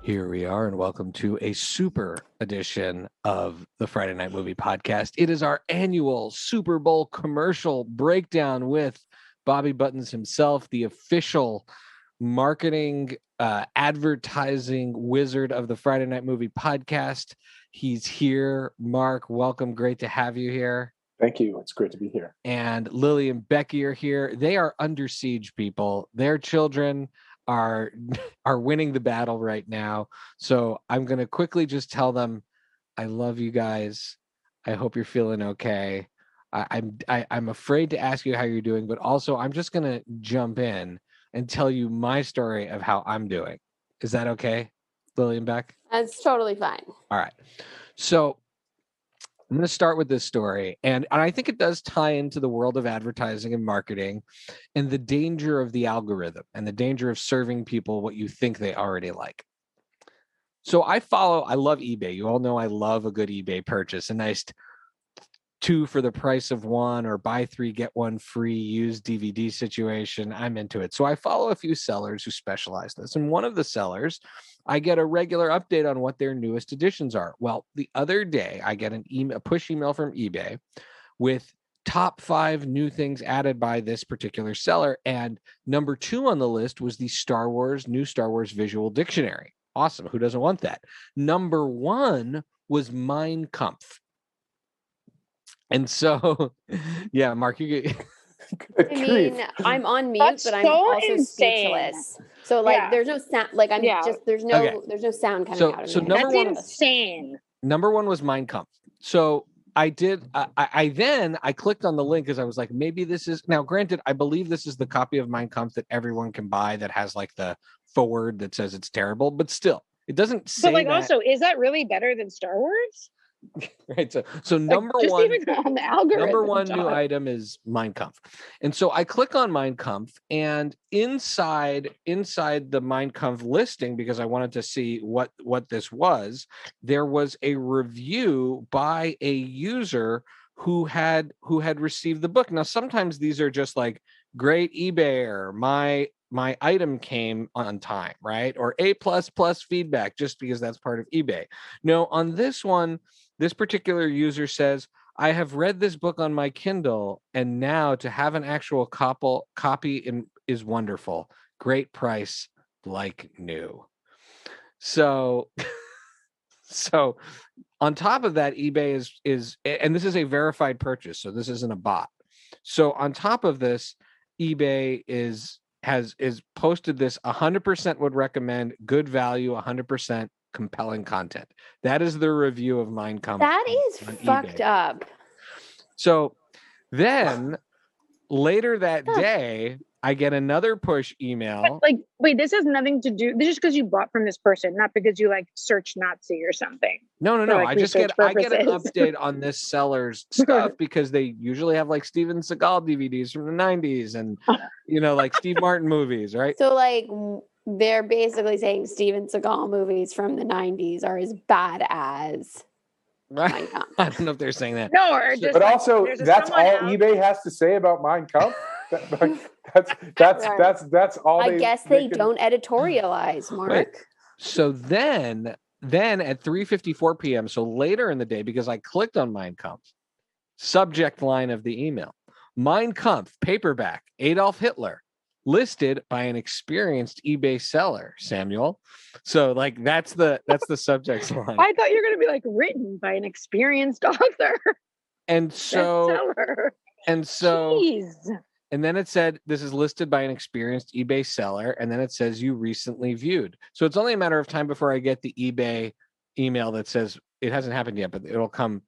Here we are, and welcome to a super edition of the Friday Night Movie Podcast. It is our annual Super Bowl commercial breakdown with Bobby Buttons himself, the official marketing, advertising wizard of the Friday Night Movie Podcast. He's here. Mark, welcome. Great to have you here. Thank you. It's great to be here. And Lily and Becky are here. They are under siege, people. Their children are winning the battle right now. So I'm going to quickly just tell them, I love you guys. I hope you're feeling okay. I'm afraid to ask you how you're doing, but also I'm just going to jump in and tell you my story of how I'm doing. Is that okay, Lily and Beck? That's totally fine. All right. So I'm going to start with this story, and I think it does tie into the world of advertising and marketing and the danger of the algorithm and the danger of serving people what you think they already like. So I love eBay. You all know I love a good eBay purchase, a nice 2 for the price of 1 or buy 3, get 1 free used DVD situation. I'm into it. So I follow a few sellers who specialize in this. And one of the sellers, I get a regular update on what their newest editions are. Well, the other day I get a push email from eBay with top 5 new things added by this particular seller. And number 2 on the list was the new Star Wars visual dictionary. Awesome. Who doesn't want that? Number 1 was Mein Kampf. And so, yeah, Mark, you get... I mean, I'm on mute, That's but I'm so also insane. speechless. So, like, there's no sound. Like, there's no sound coming out of me. Number That's one, insane. Number 1 was Mein Kampf. So I did. I clicked on the link because I was like, maybe this is now. Granted, I believe this is the copy of Mein Kampf that everyone can buy that has like the forward that says it's terrible, but still, it doesn't say. But like, that. also, is that really better than Star Wars? Right. So number just one, even on the algorithm, number one new item is Mein Kampf. And so I click on Mein Kampf, and inside the Mein Kampf listing, because I wanted to see what this was, there was a review by a user who had received the book. Now, sometimes these are just like, great eBay, or my item came on time, right? Or A++ feedback, just because that's part of eBay. No, on this one, this particular user says, I have read this book on my Kindle, and now to have an actual copy is wonderful. Great price, like new. So on top of that, eBay is, and this is a verified purchase, so this isn't a bot. So on top of this, eBay has posted this 100% would recommend, good value, 100% compelling content. That is the review of Mein Kampf. That is fucked eBay. up. So then later that day, I get another push email. But like, wait, this has nothing to do. This is because you bought from this person, not because you like search Nazi or something. No. Like, I get an update on this seller's stuff because they usually have like Steven Seagal DVDs from the 90s and like Steve Martin movies, right? So like they're basically saying Steven Seagal movies from the 90s are as bad as Right. I don't know if they're saying that. No, or just but like, also that's all eBay has to say about Mein Kampf. That's all. I guess they don't editorialize, Mark. Right. So then at 3:54 p.m., so later in the day, because I clicked on Mein Kampf, subject line of the email: Mein Kampf paperback, Adolf Hitler, listed by an experienced eBay seller, Samuel. So like that's the subject line. I thought you were going to be like written by an experienced author. And so Jeez. And then it said, this is listed by an experienced eBay seller. And then it says you recently viewed. So it's only a matter of time before I get the eBay email that says it hasn't happened yet, but it'll come.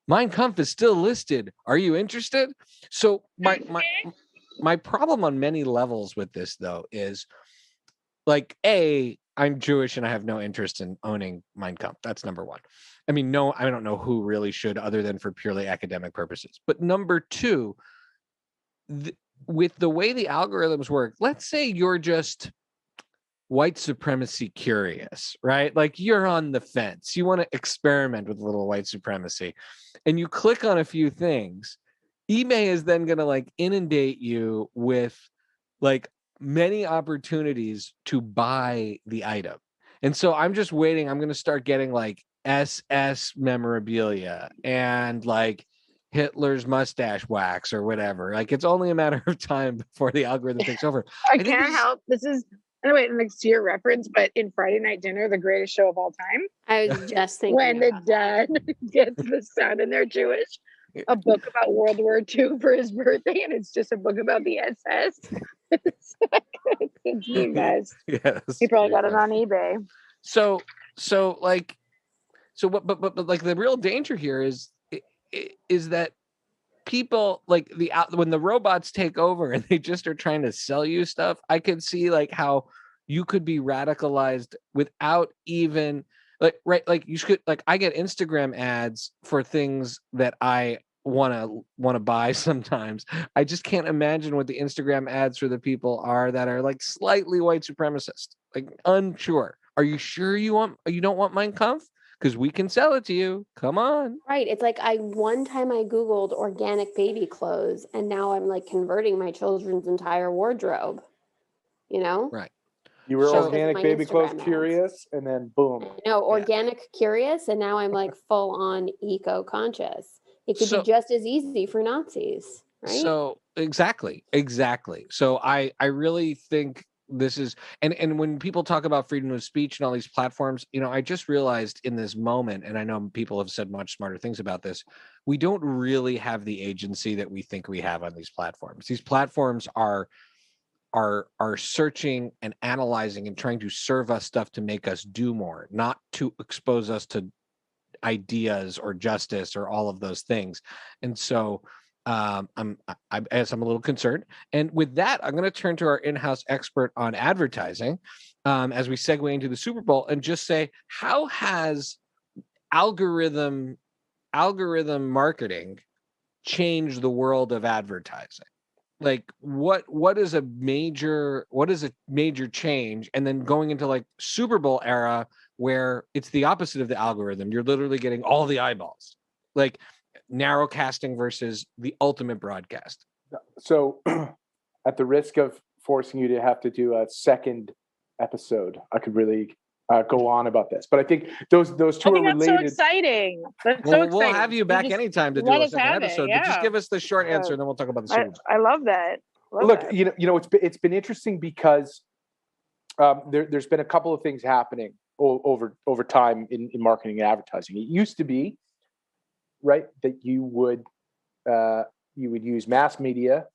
Mein Kampf is still listed. Are you interested? So my problem on many levels with this, though, is like, I'm Jewish and I have no interest in owning Mein Kampf. That's number one. I mean, no, I don't know who really should, other than for purely academic purposes. But number two, with the way the algorithms work, let's say you're just white supremacy curious, right? Like you're on the fence. You want to experiment with a little white supremacy and you click on a few things. eBay is then going to like inundate you with like many opportunities to buy the item. And so I'm just waiting. I'm going to start getting like SS memorabilia and like Hitler's mustache wax or whatever. Like it's only a matter of time before the algorithm takes over. I can't help. This is anyway, next to your reference, but in Friday Night Dinner, the greatest show of all time. I was just thinking When the dad gets the son and they're Jewish, a book about World War II for his birthday, and it's just a book about the SS. It's the best. Yes. He probably got it on eBay. So but like the real danger here is that people like when the robots take over and they just are trying to sell you stuff, I could see like how you could be radicalized without even like you should like I get Instagram ads for things that I want to buy sometimes. I just can't imagine what the Instagram ads for the people are that are like slightly white supremacist, like unsure. Are you sure you don't want Mein Kampf? Because we can sell it to you. Come on. Right. It's like one time I Googled organic baby clothes and now I'm like converting my children's entire wardrobe, you know? Right. You were So- organic My baby clothes Instagram ads. curious, and then boom. No, organic curious, and now I'm like full on eco-conscious. It could be just as easy for Nazis, right? So exactly. So I really think this is and when people talk about freedom of speech and all these platforms, I just realized in this moment, and I know people have said much smarter things about this, we don't really have the agency that we think we have on these platforms. These platforms are searching and analyzing and trying to serve us stuff to make us do more, not to expose us to ideas or justice or all of those things. And so I guess I'm a little concerned. And with that, I'm going to turn to our in-house expert on advertising as we segue into the Super Bowl and just say, how has algorithm marketing changed the world of advertising? Like what is a major change? And then going into like Super Bowl era where it's the opposite of the algorithm. You're literally getting all the eyeballs. Like narrow casting versus the ultimate broadcast. So at the risk of forcing you to have to do a second episode, I could really go on about this, but I think those two are related. That's so exciting. We'll have you back anytime to do a second episode, but just give us the short answer and then we'll talk about the Super Bowl. I love that. Look, it's been interesting because there's been a couple of things happening over time in marketing and advertising. It used to be right that you would use mass media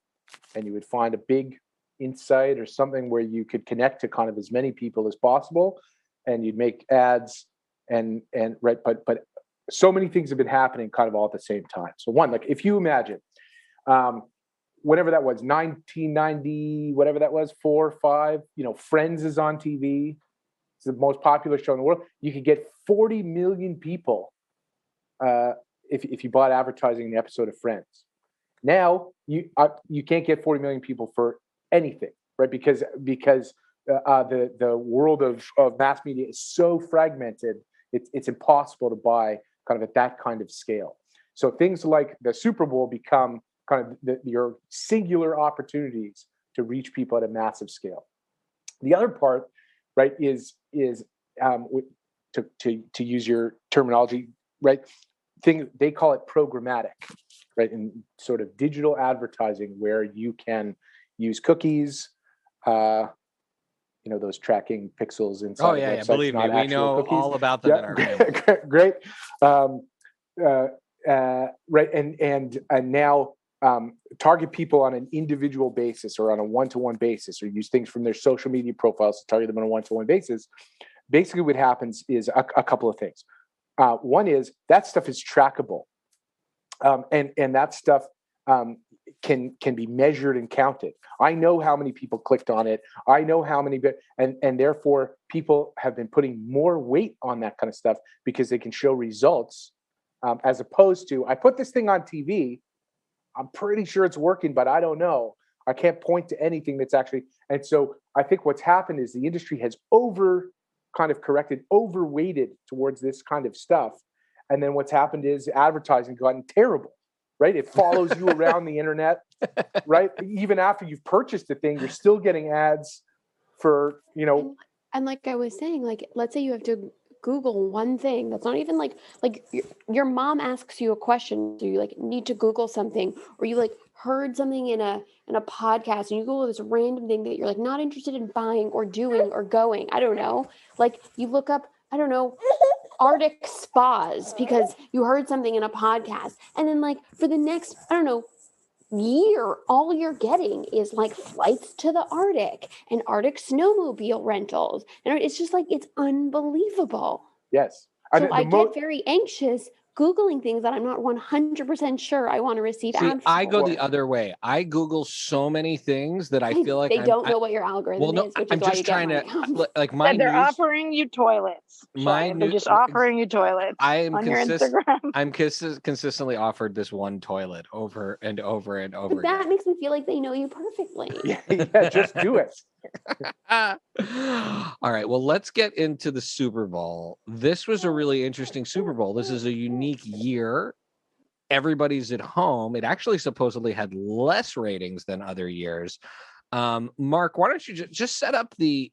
and you would find a big insight or something where you could connect to kind of as many people as possible, and you'd make ads and right, but so many things have been happening kind of all at the same time. So one, like if you imagine whatever that was, 1990, whatever that was, 4 or 5, Friends is on TV. It's the most popular show in the world. You could get 40 million people if you bought advertising in the episode of Friends. Now you can't get 40 million people for anything, right? Because the world of mass media is so fragmented, it's impossible to buy kind of at that kind of scale. So things like the Super Bowl become kind of your singular opportunities to reach people at a massive scale. The other part, right, is to use your terminology, right? They call it programmatic, right? In sort of digital advertising where you can use cookies, those tracking pixels inside. Oh yeah, believe me, we know cookies. All about them in our family. Great. Right, and now target people on an individual basis or on a one-to-one basis, or use things from their social media profiles to target them on a one-to-one basis. Basically, what happens is a couple of things. One is that stuff is trackable, and that stuff can be measured and counted. I know how many people clicked on it. I know how many, and therefore people have been putting more weight on that kind of stuff because they can show results, as opposed to, I put this thing on TV. I'm pretty sure it's working, but I don't know. I can't point to anything that's actually. And so I think what's happened is the industry has overweighted towards this kind of stuff. And then what's happened is advertising gotten terrible, right? It follows you around the internet, right? Even after you've purchased the thing, you're still getting ads for, And like I was saying, like, let's say you have to Google one thing that's not even like your mom asks you a question, so you like need to Google something, or you like heard something in a podcast and you Google this random thing that you're like not interested in buying or doing or going. I don't know. Like you look up, I don't know, Arctic spas because you heard something in a podcast. And then like for the next, I don't know, year, all you're getting is like flights to the Arctic and Arctic snowmobile rentals. And it's just like, it's unbelievable. Yes. So I get very anxious Googling things that I'm not 100% sure I want to receive ads for. I go the other way. I Google so many things that I feel like they don't know what your algorithm is, which I'm is why just you trying get to like my And they're news, offering you toilets. They're just offering you toilets on your Instagram. I'm consistently offered this one toilet over and over and over. But that makes me feel like they know you perfectly. Yeah, just do it. All right, well, let's get into the Super Bowl. This was a really interesting Super Bowl. This is a unique year. Everybody's at home. It actually supposedly had less ratings than other years. Mark, why don't you just set up the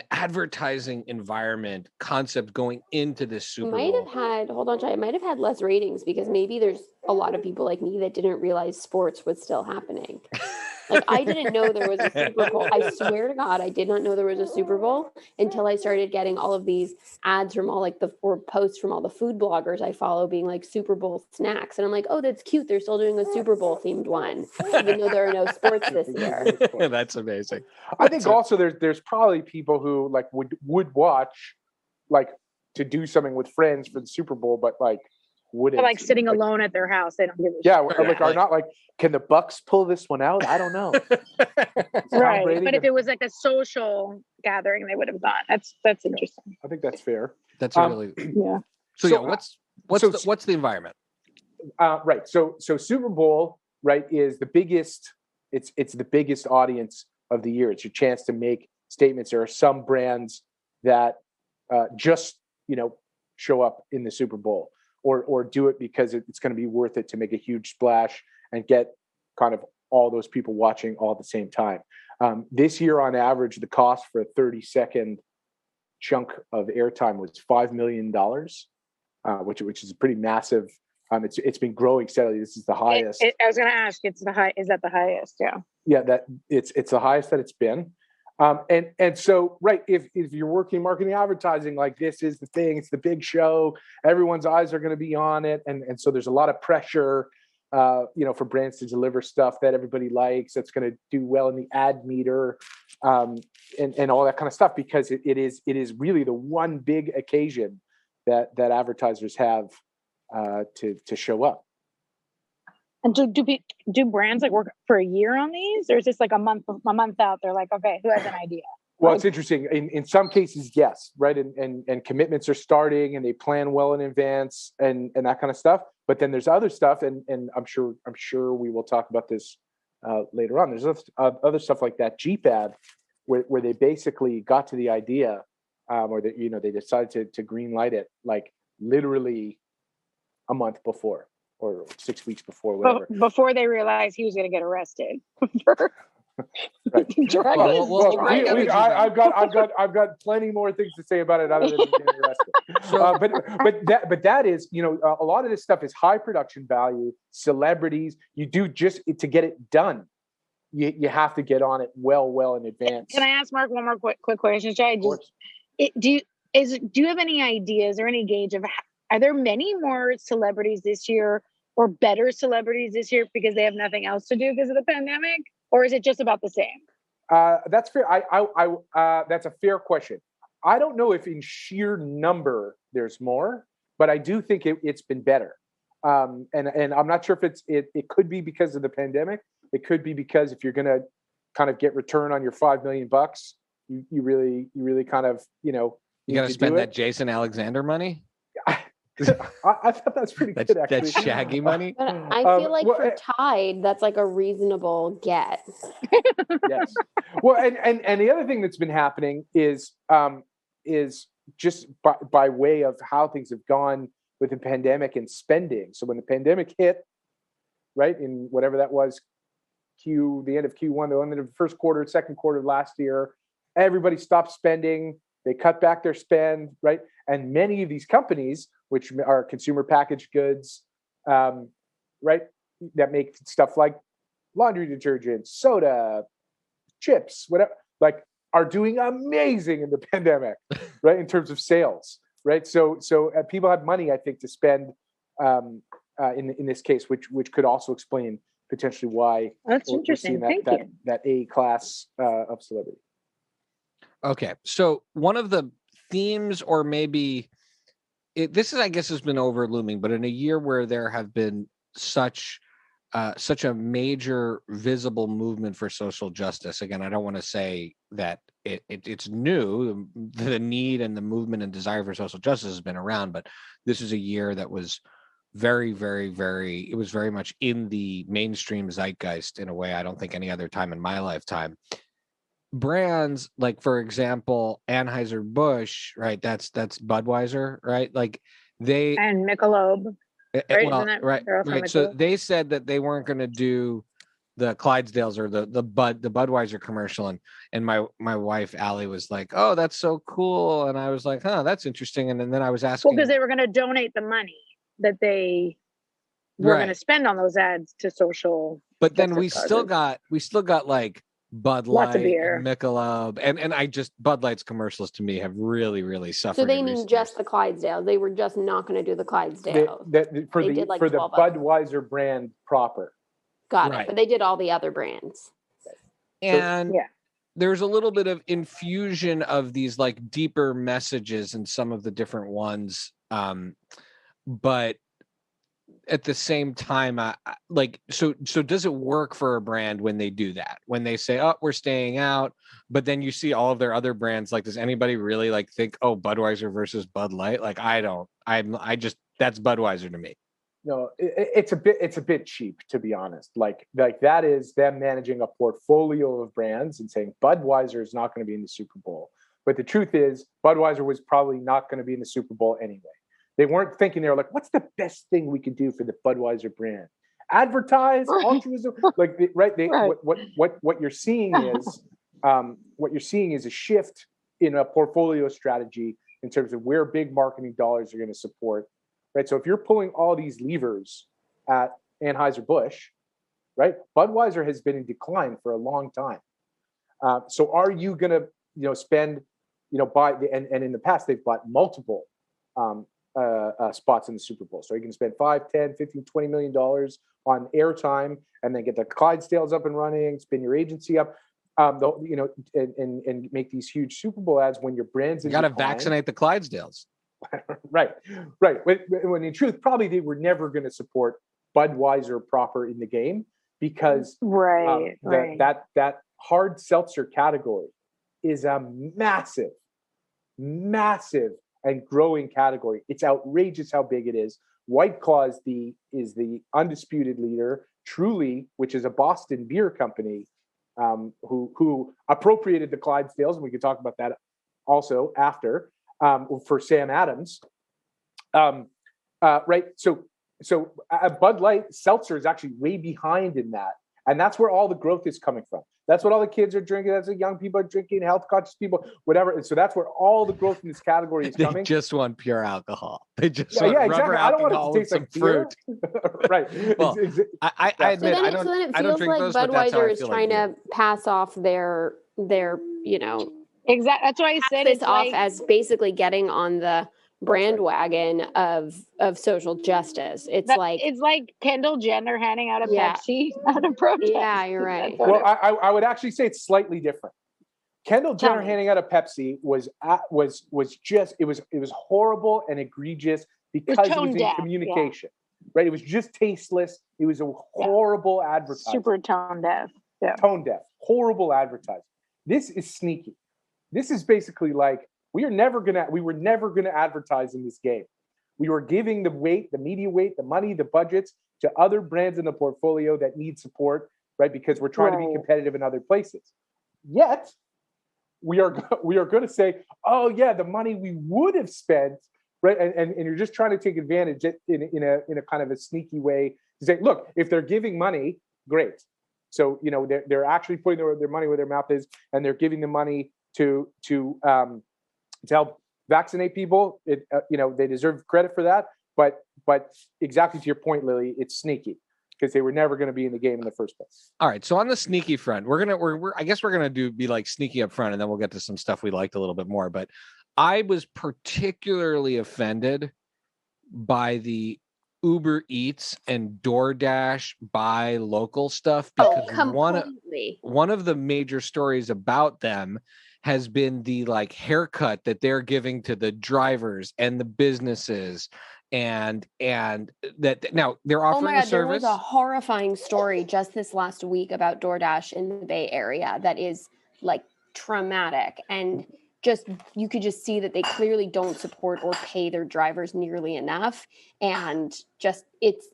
advertising environment concept going into this Super Bowl? It might have had less ratings because maybe there's a lot of people like me that didn't realize sports was still happening. Like I didn't know there was a Super Bowl. I swear to God, I did not know there was a Super Bowl until I started getting all of these ads from all or posts from all the food bloggers I follow being like Super Bowl snacks. And I'm like, oh, that's cute. They're still doing a Super Bowl themed one, even though there are no sports this year. That's amazing. I think also there's probably people who like would watch like to do something with friends for the Super Bowl, but like wouldn't. They're like sitting alone at their house. They don't give a shit. Yeah, like are not like, can the Bucks pull this one out? I don't know. Right. But if it was like a social gathering, they would have gone. That's interesting. I think that's fair. That's a really yeah. So what's the environment? Right. So Super Bowl, right, is the biggest. It's the biggest audience of the year. It's your chance to make statements. There are some brands that just show up in the Super Bowl or do it because it's going to be worth it to make a huge splash and get kind of all those people watching all at the same time. This year, on average, the cost for a 30-second chunk of airtime was $5 million, which is a pretty massive. It's been growing steadily. This is the highest. I was going to ask, is that the highest? Yeah. Yeah, that it's the highest that it's been. And so, right, if you're working marketing advertising, like this is the thing, it's the big show, everyone's eyes are going to be on it. And so there's a lot of pressure, for brands to deliver stuff that everybody likes, that's going to do well in the ad meter, and all that kind of stuff, because it is really the one big occasion that advertisers have to show up. And do brands like work for a year on these, or is this like a month out? They're like, okay, who has an idea? Well, it's interesting. In some cases, yes, right, and commitments are starting, and they plan well in advance, and that kind of stuff. But then there's other stuff, and I'm sure we will talk about this later on. There's other stuff like that Jeep ad, where they basically got to the idea, or that they decided to green light it like literally a month before. Or 6 weeks before, whatever. Before they realized he was going to get arrested. Right. I've got plenty more things to say about it other than getting arrested. But that is, a lot of this stuff is high production value. Celebrities, you do just to get it done. You have to get on it well in advance. Can I ask Mark one more quick question, Shai? Do you have any ideas or any gauge of are there many more celebrities this year? Or better celebrities this year because they have nothing else to do because of the pandemic, or is it just about the same? That's fair. That's a fair question. I don't know if in sheer number there's more, but I do think it's been better. And I'm not sure if it could be because of the pandemic. It could be because if you're going to kind of get return on your $5 million, you really kind of you got to spend that Jason Alexander money. I thought that's pretty good, actually. That's Shaggy money. But I feel like for Tide, that's like a reasonable get. Yes. Well, and the other thing that's been happening is just by way of how things have gone with the pandemic and spending. So when the pandemic hit, right, in whatever that was, the end of Q1, the end of the first quarter, second quarter last year, everybody stopped spending. They cut back their spend, right? And many of these companies, which are consumer packaged goods, right, that make stuff like laundry detergent, soda, chips, whatever, like, are doing amazing in the pandemic, right? In terms of sales, right? So people have money, I think, to spend in this case, which could also explain potentially why That's interesting. Thank you. That A class of celebrity. Okay, so one of the themes, or maybe this is, I guess, has been overlooming, but in a year where there have been such a major visible movement for social justice. Again, I don't want to say that it's new. The need and the movement and desire for social justice has been around, but this is a year that was very, very, very, it was very much in the mainstream zeitgeist in a way I don't think any other time in my lifetime. Brands like, for example, Anheuser-Busch, right? That's Budweiser, right? Like and Michelob. Right, well, right. So they said that they weren't going to do the Clydesdales or the Budweiser commercial, and my wife Allie was like, "Oh, that's so cool," and I was like, "Huh, that's interesting." And then I was asking, well, because they were going to donate the money that they were going to spend on those ads to social. But then we still got like Bud Light, and Michelob, and I just Bud Light's commercials to me have really, really suffered. So they mean just the Clydesdale. They were just not going to do the Clydesdale. For the Budweiser brand proper. Got it. But they did all the other brands. And there's a little bit of infusion of these like deeper messages in some of the different ones, but at the same time, so does it work for a brand when they do that? When they say, "Oh, we're staying out," but then you see all of their other brands. Like, does anybody really like think, "Oh, Budweiser versus Bud Light"? Like, I don't. I just that's Budweiser to me. No, it's a bit cheap, to be honest. Like that is them managing a portfolio of brands and saying Budweiser is not going to be in the Super Bowl. But the truth is, Budweiser was probably not going to be in the Super Bowl anyway. They weren't thinking, they were like, what's the best thing we could do for the Budweiser brand? Advertise, altruism, like, right? What you're seeing is a shift in a portfolio strategy in terms of where big marketing dollars are going to support, right? So if you're pulling all these levers at Anheuser-Busch, right? Budweiser has been in decline for a long time. So are you going to, spend, buy, and in the past they've bought multiple spots in the Super Bowl. So you can spend $5, $10, $15, $20 million on airtime and then get the Clydesdales up and running, spin your agency up, and make these huge Super Bowl ads when your brand's in decline. You got to vaccinate the Clydesdales. Right. When in truth, probably they were never going to support Budweiser proper in the game because that hard seltzer category is a massive and growing category. It's outrageous how big it is. White Claw is the undisputed leader. Truly, which is a Boston beer company, who appropriated the Clydesdales, and we could talk about that also after, for Sam Adams. Right. So Bud Light seltzer is actually way behind in that, and that's where all the growth is coming from. That's what all the kids are drinking. That's what young people are drinking, health conscious people, whatever. And so that's where all the growth in this category is coming. They just want pure alcohol. They just want rubber alcohol with some fruit. Right. Well, I admit, I don't drink those, but that's how I feel. Budweiser is trying to pass off their exactly. That's why I said it's off as basically getting on the brand wagon of social justice. It's like Kendall Jenner handing out a Pepsi at a protest. Yeah, you're right. Well, I would actually say it's slightly different. Kendall Jenner handing out a Pepsi was horrible and egregious because it was in communication. Right? It was just tasteless. It was a horrible advertising. Super tone deaf. Yeah. Tone deaf. Horrible advertising. This is sneaky. This is basically like, we were never gonna advertise in this game. We were giving the media weight, the money, the budgets to other brands in the portfolio that need support, right? Because we're trying to be competitive in other places. Yet, we are going to say, oh yeah, the money we would have spent, right? And you're just trying to take advantage in a kind of a sneaky way to say, look, if they're giving money, great. So they're actually putting their money where their mouth is, and they're giving the money to help vaccinate people. They deserve credit for that. But exactly to your point, Lily, it's sneaky because they were never going to be in the game in the first place. All right. So on the sneaky front, I guess we're gonna be like sneaky up front, and then we'll get to some stuff we liked a little bit more. But I was particularly offended by the UberEats and DoorDash buy local stuff, because one of the major stories about them has been the like haircut that they're giving to the drivers and the businesses, and that now they're offering a service. There was a horrifying story just this last week about DoorDash in the Bay Area that is like traumatic, and just you could just see that they clearly don't support or pay their drivers nearly enough, and just it's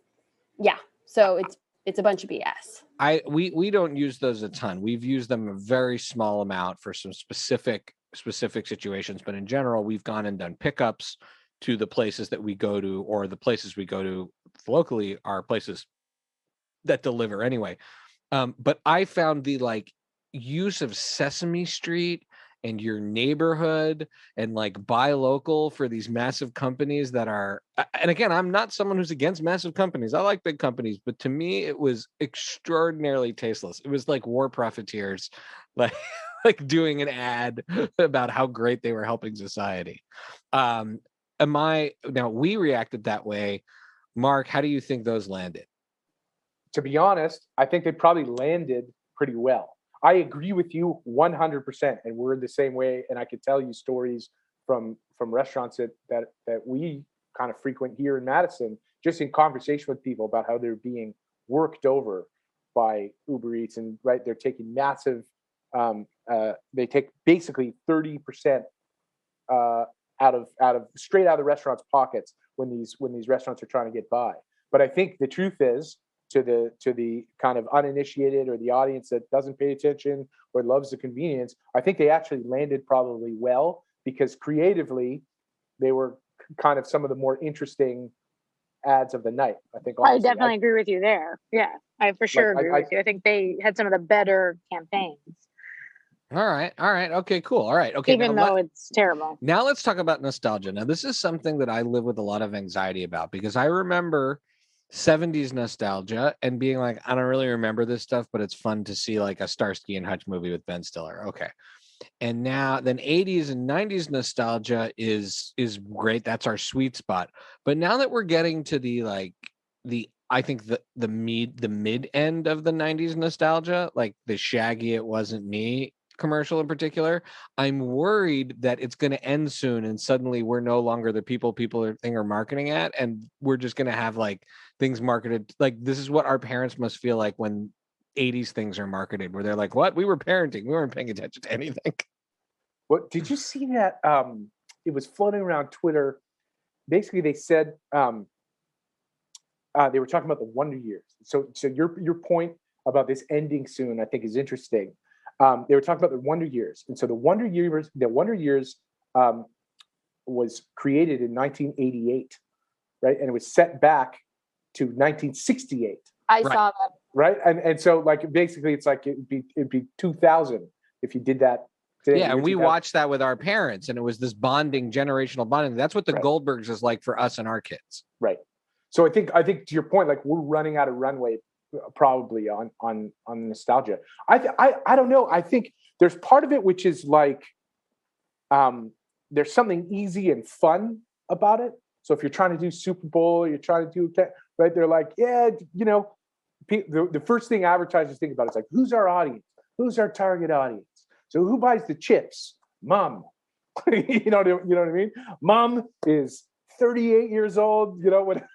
a bunch of BS. We don't use those a ton. We've used them a very small amount for some specific situations, but in general, we've gone and done pickups to the places that we go to, or the places we go to locally are places that deliver anyway. But I found the like use of Sesame Street and your neighborhood and like buy local for these massive companies that are, and again, I'm not someone who's against massive companies. I like big companies, but to me, it was extraordinarily tasteless. It was like war profiteers, like doing an ad about how great they were helping society. We reacted that way. Mark, how do you think those landed? To be honest, I think they probably landed pretty well. I agree with you 100%, and we're the same way. And I could tell you stories from restaurants that we kind of frequent here in Madison, just in conversation with people about how they're being worked over by UberEats, and right, they're taking massive. They take basically 30% out of straight out of the restaurant's pockets when these restaurants are trying to get by. But I think the truth is, to the kind of uninitiated or the audience that doesn't pay attention or loves the convenience, I think they actually landed probably well, because creatively they were kind of some of the more interesting ads of the night. I think honestly, I definitely agree with you there. Yeah, I for sure agree with you. I think they had some of the better campaigns. All right. Okay, cool. All right. Okay. Even though it's terrible. Now let's talk about nostalgia. Now, this is something that I live with a lot of anxiety about, because I remember 70s nostalgia and being like, I don't really remember this stuff, but it's fun to see like a Starsky and Hutch movie with Ben Stiller. Okay. And now then 80s and 90s nostalgia is great. That's our sweet spot. But now that we're getting to I think the mid end of the 90s nostalgia, like the Shaggy It Wasn't Me commercial in particular, I'm worried that it's going to end soon, and suddenly we're no longer the people are marketing at, and we're just going to have like things marketed like this is what our parents must feel like when 80s things are marketed, where they're like, what? We were parenting, we weren't paying attention to anything. What did you see that it was floating around Twitter? Basically they said they were talking about the Wonder Years. So your point about this ending soon, I think, is interesting. They were talking about the Wonder Years, and so the Wonder Years was created in 1988, right? And it was set back to 1968. I saw that. Right, and so like basically, it's like it'd be 2000 if you did that today. Yeah, and we watched that with our parents, and it was this generational bonding. That's what the Goldbergs is like for us and our kids. Right. So I think to your point, like we're running out of runway probably on nostalgia. I don't know. I think there's part of it which is like there's something easy and fun about it. So if you're trying to do Super Bowl, you're trying to do right, they're like, yeah, the first thing advertisers think about is like, who's our audience? Who's our target audience? So who buys the chips? Mom. you know what I mean? Mom is 38 years old,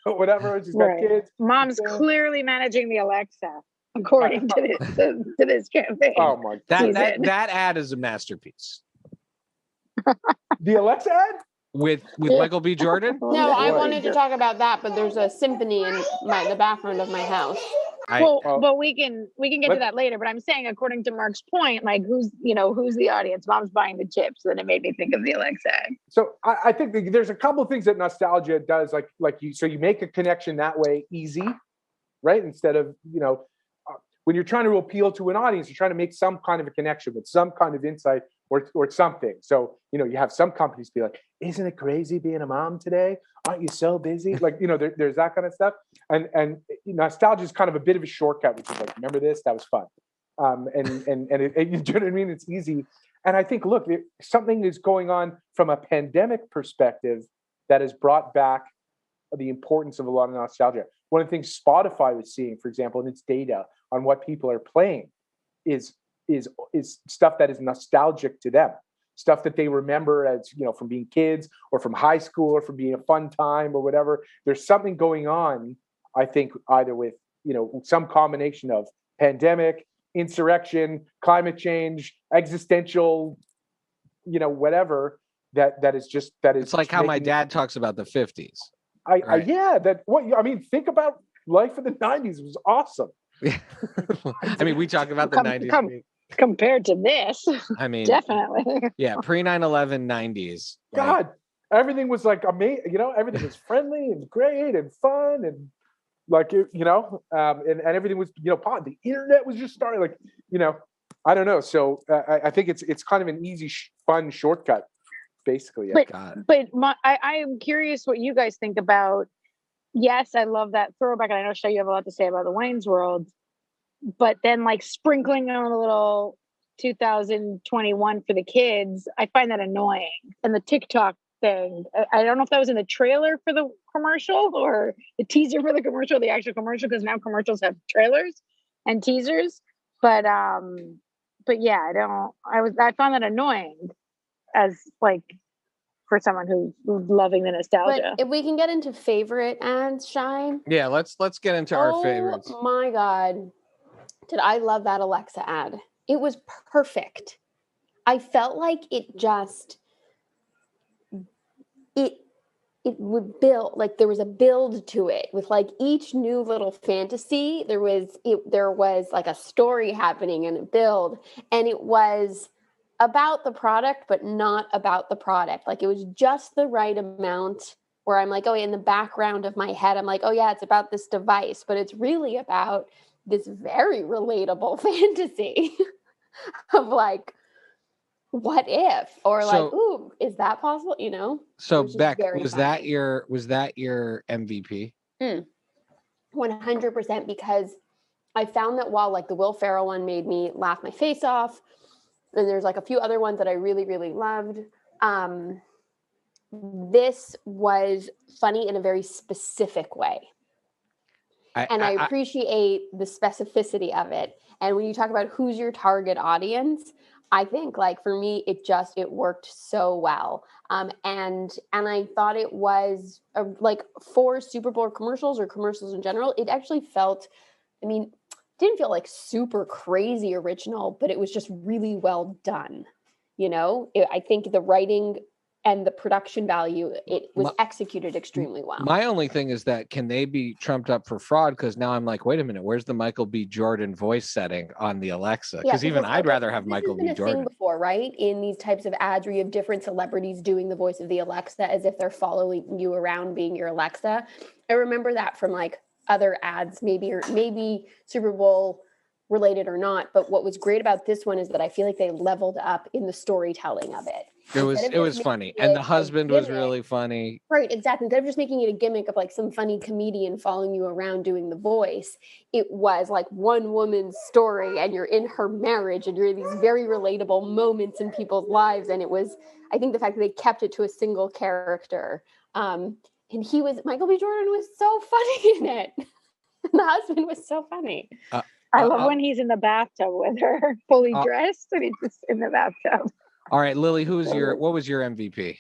whatever. She's got kids. Mom's clearly managing the Alexa, according to this campaign. Oh my God. That ad is a masterpiece. The Alexa ad? With Michael B. Jordan? No, I wanted to talk about that, but there's a symphony in the background of my house. But we can get to that later. But I'm saying, according to Mark's point, like who's the audience? Mom's buying the chips. Then it made me think of the Alexa ad. So I think there's a couple of things that nostalgia does, like you make a connection that way easy, right? Instead of when you're trying to appeal to an audience, you're trying to make some kind of a connection with some kind of insight or something. So, you have some companies be like, isn't it crazy being a mom today? Aren't you so busy? Like, there's that kind of stuff. And nostalgia is kind of a bit of a shortcut, which is like, remember this? That was fun. And you know what I mean? It's easy. And I think, look, something is going on from a pandemic perspective that has brought back the importance of a lot of nostalgia. One of the things Spotify was seeing, for example, in its data on what people are playing is stuff that is nostalgic to them, stuff that they remember as, from being kids or from high school or from being a fun time or whatever. There's something going on, I think, either with, some combination of pandemic, insurrection, climate change, existential, whatever that is. It's like how my dad talks about the 50s. Think about life in the 90s. It was awesome. I mean, we talk about the 90s. Compared to this, I mean, definitely. Yeah, pre 9/11 90s. God, everything was like amazing. Everything was friendly and great and fun and and everything was the internet was just starting. I don't know. So I think it's kind of an easy, fun shortcut, basically. I am curious what you guys think about. Yes, I love that throwback, and I know Shai, you have a lot to say about the Wayne's World. But then sprinkling on a little 2021 for the kids, I find that annoying. And the TikTok thing, I don't know if that was in the trailer for the commercial or the teaser for the commercial, the actual commercial, because now commercials have trailers and teasers. But yeah, I found that annoying as for someone who's loving the nostalgia. But if we can get into favorite ads, Shai. Yeah, let's get into our favorites. Oh my God. Did I love that Alexa ad? It was perfect. I felt like it would build, there was a build to it with each new little fantasy. There was a story happening and a build, and it was about the product, but not about the product. It was just the right amount where I'm in the background of my head, I'm oh yeah, it's about this device, but it's really about this very relatable fantasy of what if, or ooh, is that possible? So Beck, was that your MVP? 100%, because I found that while the Will Ferrell one made me laugh my face off, and there's a few other ones that I really, really loved. This was funny in a very specific way. I appreciate the specificity of it. And when you talk about who's your target audience, I think for me, it worked so well. And I thought it was for Super Bowl commercials or commercials in general, it actually felt, didn't feel super crazy original, but it was just really well done. I think the writing and the production value, it was executed extremely well. My only thing is that can they be trumped up for fraud? Because now I'm wait a minute, where's the Michael B. Jordan voice setting on the Alexa? Because even I'd rather have Michael B. Jordan. Thing before, right? In these types of ads where you have different celebrities doing the voice of the Alexa as if they're following you around being your Alexa. I remember that from other ads, maybe Super Bowl related or not. But what was great about this one is that I feel they leveled up in the storytelling of it. It was funny. And the husband was really funny. Right, exactly. Instead of just making it a gimmick of some funny comedian following you around doing the voice, it was one woman's story, and you're in her marriage, and you're in these very relatable moments in people's lives. And it was, I think the fact that they kept it to a single character. And Michael B. Jordan was so funny in it. The husband was so funny. I love when he's in the bathtub with her, fully dressed, and he's just in the bathtub. All right, Lily, what was your MVP?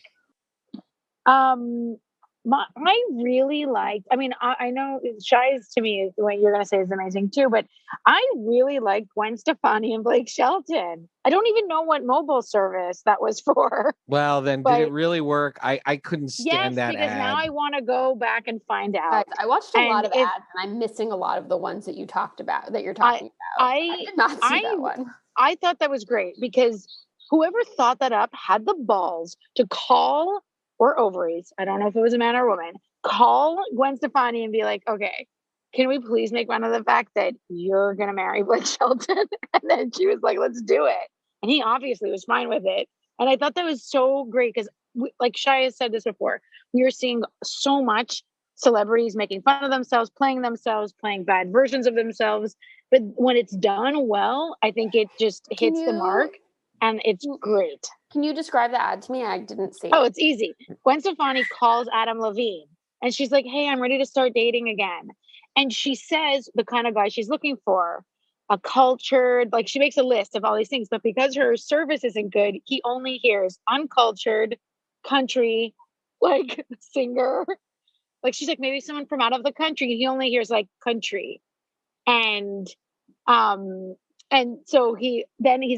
I really liked, I know Shai's to me is what you're going to say is amazing too, but I really liked Gwen Stefani and Blake Shelton. I don't even know what mobile service that was for. Well, then did it really work? I couldn't stand that ad. Yes, because now I want to go back and find out. I watched a lot of ads, and I'm missing a lot of the ones that you talked about, that you're talking about. I did not see that one. I thought that was great because whoever thought that up had the balls to call, or ovaries, I don't know if it was a man or a woman, call Gwen Stefani and be okay, can we please make fun of the fact that you're going to marry Blake Shelton? And then she was let's do it. And he obviously was fine with it. And I thought that was so great because, like Shai has said this before, we are seeing so much celebrities making fun of themselves, playing bad versions of themselves. But when it's done well, I think it just hits the mark and it's great. Can you describe the ad to me? I didn't see it. Oh, it's easy. Gwen Stefani calls Adam Levine and she's like, hey, I'm ready to start dating again. And she says the kind of guy she's looking for, a cultured, like she makes a list of all these things, but because her service isn't good, he only hears uncultured, country, like singer. Like she's like, maybe someone from out of the country. He only hears like country. And so he's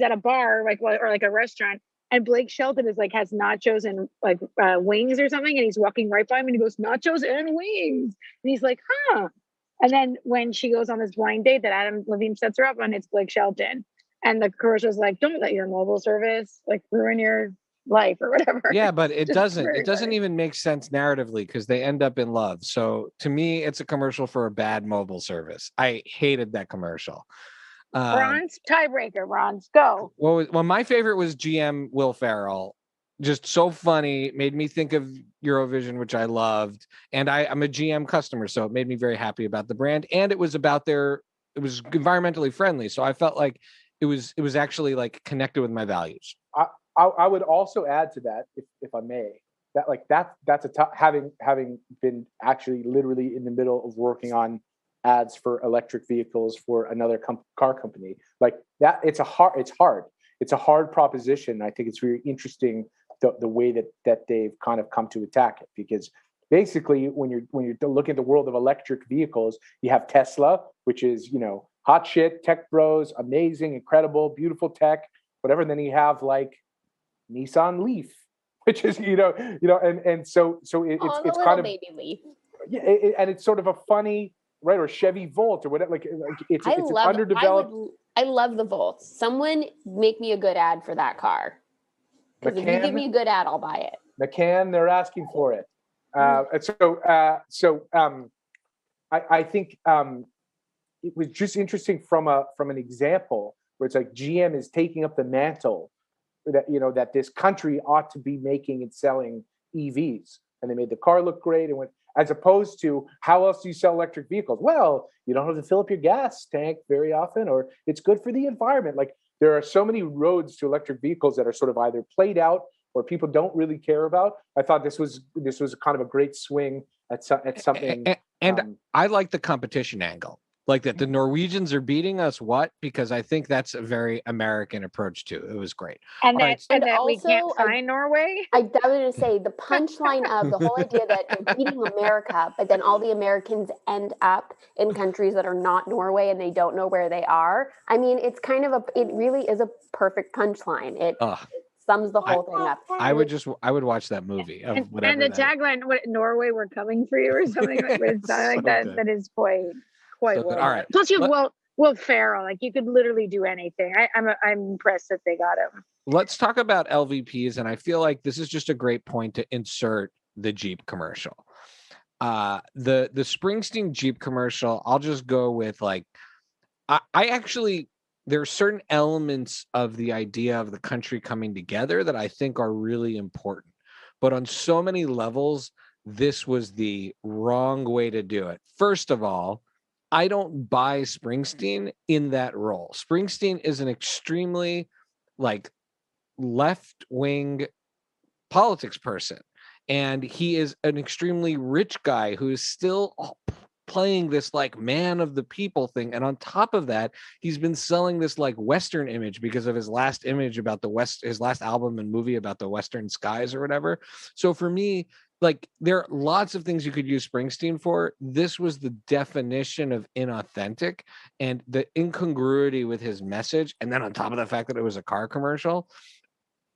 at a bar, like, or like a restaurant, and Blake Shelton is like, has nachos and like wings or something. And he's walking right by him and he goes, nachos and wings. And he's like, huh. And then when she goes on this blind date that Adam Levine sets her up on, it's Blake Shelton. And the commercial's like, don't let your mobile service like ruin your life or whatever. Yeah, but it doesn't even make sense narratively because they end up in love. So to me, it's a commercial for a bad mobile service. I hated that commercial. Bronze tiebreaker. Bronze, go. Well, my favorite was GM Will Ferrell. Just so funny, made me think of Eurovision, which I loved. And I'm a GM customer, so it made me very happy about the brand. And it was it was environmentally friendly. So I felt like it was actually like connected with my values. I would also add to that, if I may, that like that's having been actually literally in the middle of working on ads for electric vehicles for another car company, like that. It's a hard proposition. I think it's very interesting the way that they've kind of come to attack it, because basically when you're looking at the world of electric vehicles, you have Tesla, which is, hot shit, tech bros, amazing, incredible, beautiful tech, whatever. And then you have like Nissan Leaf, which is, and so it's kind of baby Leaf. Yeah. And it's sort of a funny, right. Or Chevy Volt or whatever. Like it's underdeveloped. I love the Volt. Someone make me a good ad for that car. Because if you give me a good ad, I'll buy it. McCann, they're asking for it. And so I think it was just interesting from an example where it's like GM is taking up the mantle that this country ought to be making and selling EVs, and they made the car look great and went, as opposed to how else do you sell electric vehicles? Well, you don't have to fill up your gas tank very often, or it's good for the environment. Like there are so many roads to electric vehicles that are sort of either played out or people don't really care about. I thought this was kind of a great swing at something. And I like the competition angle, like that the Norwegians are beating us. What? Because I think that's a very American approach too. It was great. And that we can't find Norway. I was going to say the punchline of the whole idea that they're beating America, but then all the Americans end up in countries that are not Norway and they don't know where they are. I mean, it's kind of it really is a perfect punchline. It sums the whole thing up. I would watch that movie. And the tagline, Norway, we're coming for you, or something like that. That is quite well. All right. Plus, you have Will Ferrell. Like you could literally do anything. I'm impressed that they got him. Let's talk about LVPs, and I feel like this is just a great point to insert the Jeep commercial. The Springsteen Jeep commercial. I'll just go with like, I actually, there are certain elements of the idea of the country coming together that I think are really important, but on so many levels, this was the wrong way to do it. First of all, I don't buy Springsteen in that role. Springsteen is an extremely like left-wing politics person, and he is an extremely rich guy who is still playing this like man of the people thing. And on top of that, he's been selling this like Western image because of his last image about his last album and movie about the Western skies or whatever. So for me, like there are lots of things you could use Springsteen for. This was the definition of inauthentic and the incongruity with his message. And then on top of the fact that it was a car commercial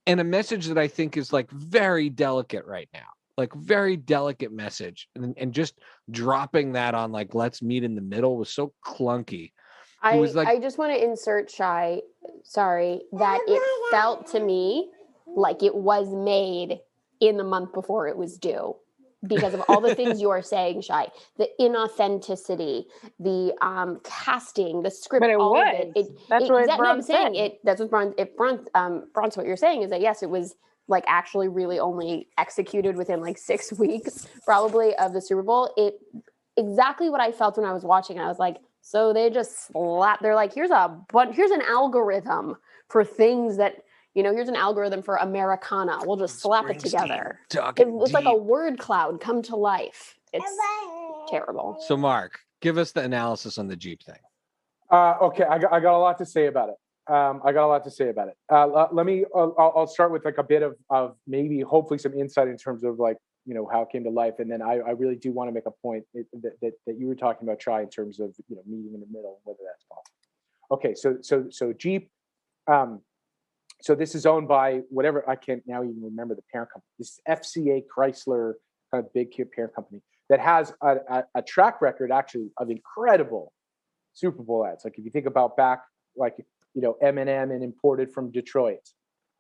and a message that I think is like very delicate right now, like very delicate message. And just dropping that on like, let's meet in the middle was so clunky. I just want to insert Shai, that it felt to me like it was made in the month before it was due. because of all the things you are saying, Shai. The inauthenticity, the casting, the script, But it all was. of it. That's what no, Bron I'm saying said. it. That's what Bron's what you're saying is that yes, it was like actually really only executed within like 6 weeks probably of the Super Bowl. It exactly what I felt when I was watching. I was like, so they just slap. They're like, here's an algorithm for things that. Here's an algorithm for Americana. We'll just slap it together. It's like a word cloud come to life. It's terrible. So, Mark, give us the analysis on the Jeep thing. Okay, I got a lot to say about it. Let me. I'll start with like a bit of maybe hopefully some insight in terms of like how it came to life, and then I really do want to make a point that you were talking about, Shai, in terms of meeting in the middle, whether that's possible. Okay, so Jeep. So this is owned by whatever, I can't now even remember the parent company. This is FCA Chrysler, kind of big parent company that has a track record actually of incredible Super Bowl ads. Like if you think about back, like Eminem and Imported from Detroit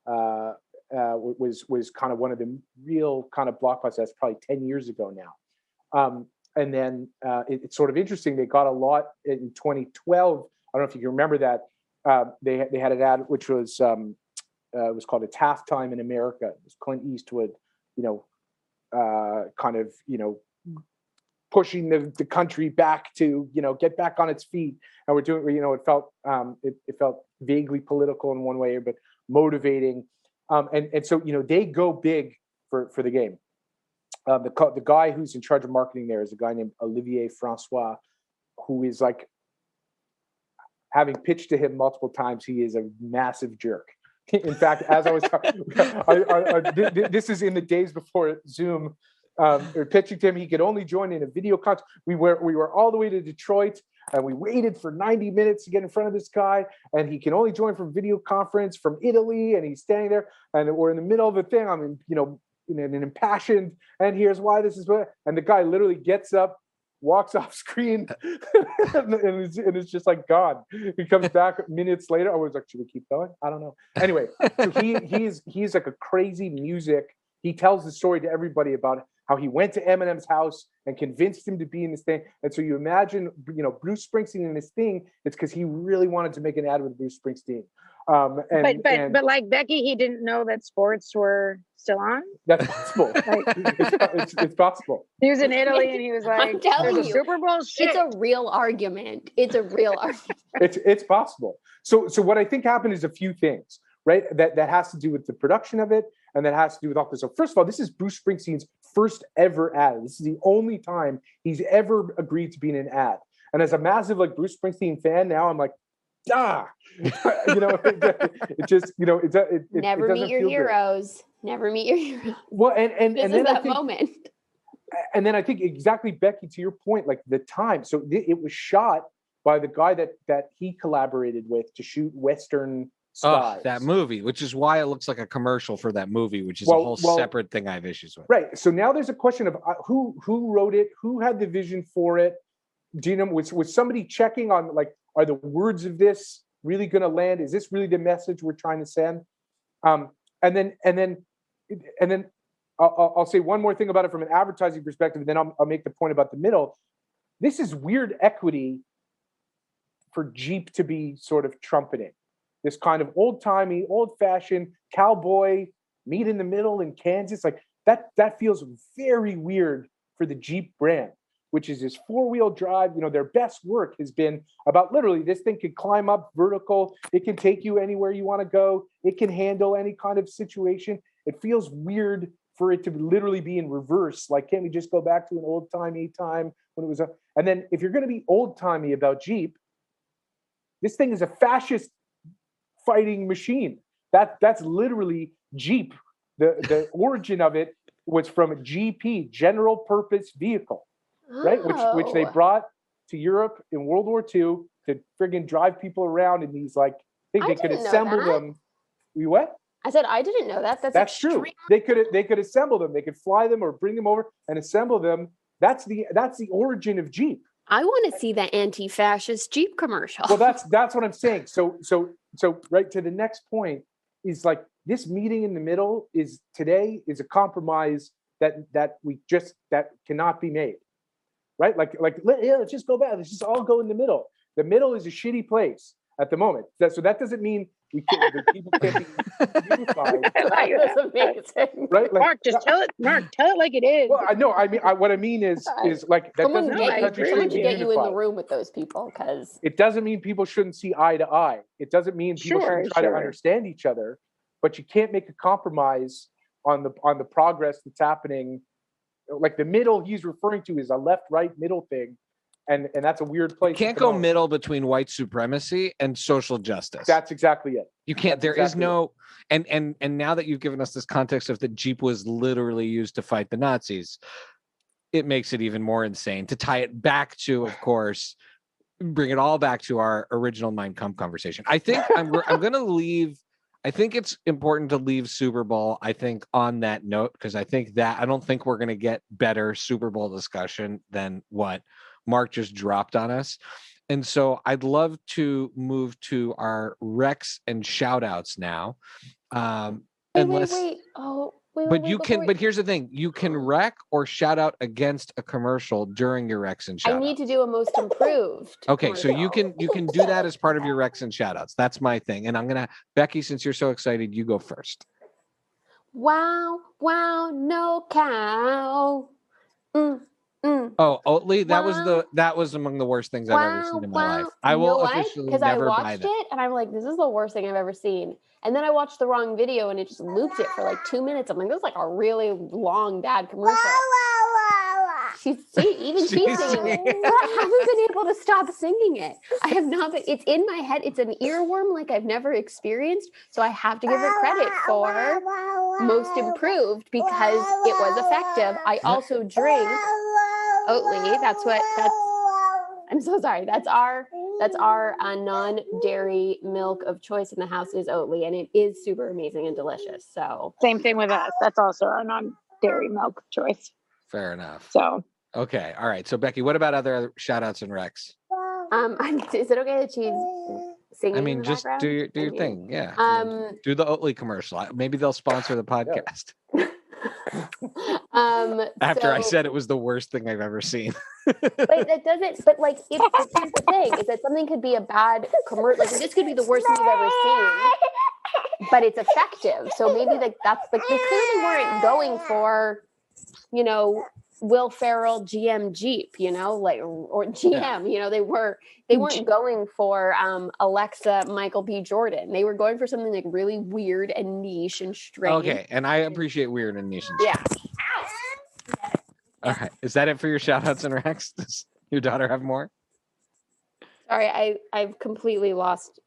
was kind of one of the real kind of blockbusters. That's probably 10 years ago now. And then it's sort of interesting. They got a lot in 2012. I don't know if you can remember that. They had an ad which was. It was called It's Halftime in America. It was Clint Eastwood, pushing the country back to, get back on its feet. And we're doing, it felt vaguely political in one way, but motivating. And so, they go big for the game. The guy who's in charge of marketing there is a guy named Olivier Francois, who is like, having pitched to him multiple times, he is a massive jerk. In fact, as I was talking, this is in the days before Zoom. Pitching to him, he could only join in a video conference. We were all the way to Detroit, and we waited for 90 minutes to get in front of this guy. And he can only join from video conference from Italy, and he's standing there, and we're in the middle of the thing. I'm in an impassioned, and here's why this is what. And the guy literally gets up, walks off screen, and it's just like gone. He comes back minutes later. I was like, should we keep going? I don't know. Anyway, so he's like a crazy music. He tells the story to everybody about how he went to Eminem's house and convinced him to be in this thing. And so you imagine, Bruce Springsteen in this thing. It's because he really wanted to make an ad with Bruce Springsteen. But like Becky, he didn't know that sports were still on. That's possible. It's possible. He was in Italy and he was like, I'm telling "There's you, a Super Bowl shit." It's a real argument. It's possible. So what I think happened is a few things, right? That has to do with the production of it, and that has to do with all this. So first of all, this is Bruce Springsteen's first ever ad. This is the only time he's ever agreed to be in an ad. And as a massive Bruce Springsteen fan now, I'm like, it just it never meet your heroes. Good. Never meet your heroes. Well, and this and is then that moment. And then I think exactly, Becky, to your point, like the time. So it was shot by the guy that he collaborated with to shoot Western Skies. That movie, which is why it looks like a commercial for that movie, which is a whole separate thing I have issues with. Right. So now there's a question of who wrote it, who had the vision for it. Do you know, was somebody checking on are the words of this really going to land? Is this really the message we're trying to send? And then I'll say one more thing about it from an advertising perspective, and then I'll make the point about the middle. This is weird equity for Jeep to be sort of trumpeting. This kind of old-timey, old-fashioned cowboy meet in the middle in Kansas. Like that feels very weird for the Jeep brand, which is this four-wheel drive. Their best work has been about literally this thing can climb up vertical. It can take you anywhere you want to go. It can handle any kind of situation. It feels weird for it to literally be in reverse. Like, can't we just go back to an old-timey time when it was and then if you're going to be old-timey about Jeep, this thing is a fascist fighting machine. That's literally Jeep. The origin of it was from a GP, general purpose vehicle. Right, which they brought to Europe in World War II to friggin' drive people around in these they could assemble them. What? I said I didn't know that. That's true. They could assemble them. They could fly them or bring them over and assemble them. That's the origin of Jeep. I want to see that anti-fascist Jeep commercial. Well, that's what I'm saying. So right to the next point is this meeting in the middle is a compromise that cannot be made, right? Let's just go back. Let's just all go in the middle. The middle is a shitty place at the moment. So that doesn't mean the people can't be unified. That's amazing. Right? Mark, just tell it. Mark, tell it like it is. Well, I know. I mean, what I mean is like that Someone doesn't mean should countries shouldn't be get you in the unified. room with those people, because It doesn't mean people shouldn't see eye to eye. It doesn't mean people shouldn't try to understand each other. But you can't make a compromise on the progress that's happening. Like the middle he's referring to is a left-right middle thing. And that's a weird place. You can't go middle between white supremacy and social justice. That's exactly it. You can't. There is no. And now that you've given us this context of the Jeep was literally used to fight the Nazis, it makes it even more insane to tie it back to, of course, bring it all back to our original Mein Kampf conversation. I think I'm going to leave. I think it's important to leave Super Bowl, I think, on that note, because I don't think we're going to get better Super Bowl discussion than what Mark just dropped on us. And so I'd love to move to our Rex and shout outs now. But here's the thing. You can rec or shout out against a commercial during your Rex and shout I need to do a most improved. Okay, so you can do that as part of your Rex and shout outs. That's my thing. And I'm going to, Becky, since you're so excited, you go first. Wow, no cow. Oh, Oatly, that was among the worst things I've ever seen in my life. I will officially never buy that. Because I watched it and I'm like, this is the worst thing I've ever seen. And then I watched the wrong video and it just looped it for like 2 minutes. I'm like, this is like a really long, bad commercial. She's singing. I haven't been able to stop singing it. I have not been. It's in my head. It's an earworm like I've never experienced. So I have to give her credit for most improved because it was effective. I also drink Oatly. I'm so sorry. That's our non-dairy milk of choice in the house is Oatly, and it is super amazing and delicious. So same thing with us. That's also our non-dairy milk choice. Fair enough. So okay, all right. So Becky, what about other shout outs and Rex? is it okay that she's singing? I mean, just do your thing. Yeah. Do the Oatly commercial. Maybe they'll sponsor the podcast. After I said it was the worst thing I've ever seen. But that doesn't. But like, here's the thing: is that something could be a bad commercial. Like this could be the worst thing you've ever seen, but it's effective. So maybe that's like they clearly weren't going for, Will Ferrell GM Jeep, or GM. Yeah. They weren't going for Alexa Michael B. Jordan. They were going for something like really weird and niche and strange. Okay, and I appreciate weird and niche. And yeah. All right, is that it for your shout outs and Rex? Does your daughter have more? Sorry, I've completely lost.